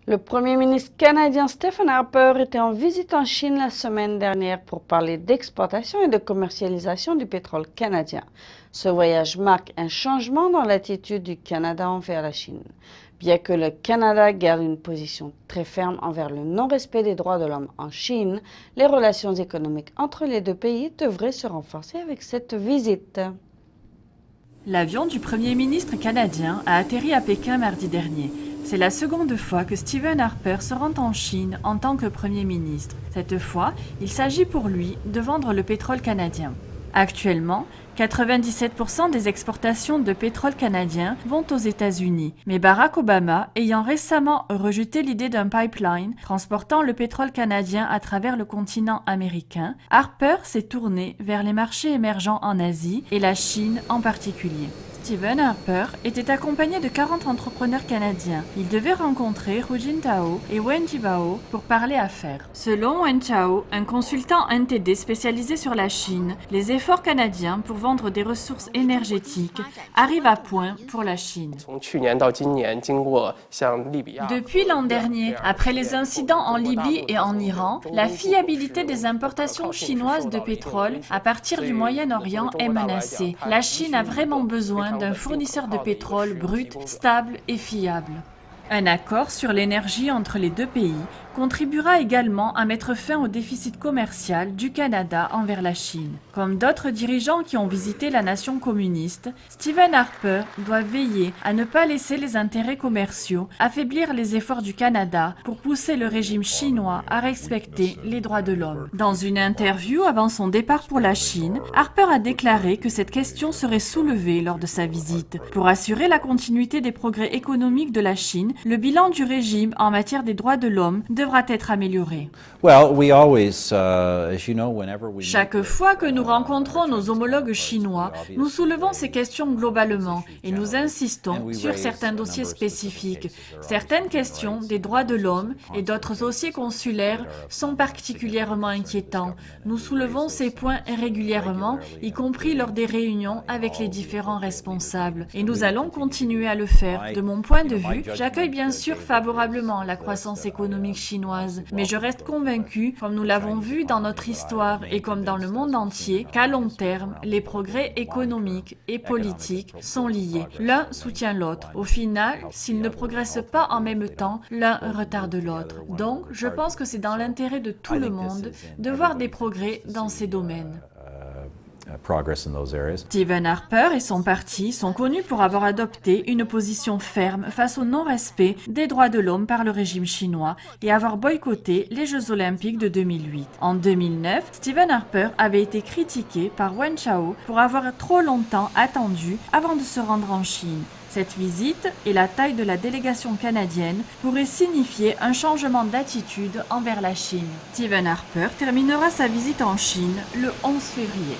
Le Premier ministre canadien Stephen Harper était en visite en Chine la semaine dernière pour parler d'exportation et de commercialisation du pétrole canadien. Ce voyage marque un changement dans l'attitude du Canada envers la Chine. Bien que le Canada garde une position très ferme envers le non-respect des droits de l'homme en Chine, les relations économiques entre les deux pays devraient se renforcer avec cette visite. L'avion du Premier ministre canadien a atterri à Pékin mardi dernier. C'est la seconde fois que Stephen Harper se rend en Chine en tant que Premier ministre. Cette fois, il s'agit pour lui de vendre le pétrole canadien. Actuellement, 97% des exportations de pétrole canadien vont aux États-Unis. Mais Barack Obama, ayant récemment rejeté l'idée d'un pipeline transportant le pétrole canadien à travers le continent américain, Harper s'est tourné vers les marchés émergents en Asie et la Chine en particulier. Stephen Harper était accompagné de 40 entrepreneurs canadiens. Il devait rencontrer Hu Jintao et Wen Jiabao pour parler affaires. Selon Wen Chao, un consultant NTD spécialisé sur la Chine, les efforts canadiens pour vendre des ressources énergétiques arrivent à point pour la Chine. Depuis l'an dernier, après les incidents en Libye et en Iran, la fiabilité des importations chinoises de pétrole à partir du Moyen-Orient est menacée. La Chine a vraiment besoin d'un fournisseur de pétrole brut, stable et fiable. Un accord sur l'énergie entre les deux pays contribuera également à mettre fin au déficit commercial du Canada envers la Chine. Comme d'autres dirigeants qui ont visité la nation communiste, Stephen Harper doit veiller à ne pas laisser les intérêts commerciaux affaiblir les efforts du Canada pour pousser le régime chinois à respecter les droits de l'homme. Dans une interview avant son départ pour la Chine, Harper a déclaré que cette question serait soulevée lors de sa visite. Pour assurer la continuité des progrès économiques de la Chine, le bilan du régime en matière des droits de l'homme devra être amélioré. Chaque fois que nous rencontrons nos homologues chinois, nous soulevons ces questions globalement et nous insistons sur certains dossiers spécifiques. Certaines questions des droits de l'homme et d'autres dossiers consulaires sont particulièrement inquiétants. Nous soulevons ces points régulièrement, y compris lors des réunions avec les différents responsables. Et nous allons continuer à le faire. De mon point de vue, j'accueille bien sûr favorablement la croissance économique chinoise, mais je reste convaincu, comme nous l'avons vu dans notre histoire et comme dans le monde entier, qu'à long terme, les progrès économiques et politiques sont liés. L'un soutient l'autre. Au final, s'ils ne progressent pas en même temps, l'un retarde l'autre. Donc, je pense que c'est dans l'intérêt de tout le monde de voir des progrès dans ces domaines. Stephen Harper et son parti sont connus pour avoir adopté une position ferme face au non-respect des droits de l'homme par le régime chinois et avoir boycotté les Jeux Olympiques de 2008. En 2009, Stephen Harper avait été critiqué par Wen Chao pour avoir trop longtemps attendu avant de se rendre en Chine. Cette visite et la taille de la délégation canadienne pourraient signifier un changement d'attitude envers la Chine. Stephen Harper terminera sa visite en Chine le 11 février.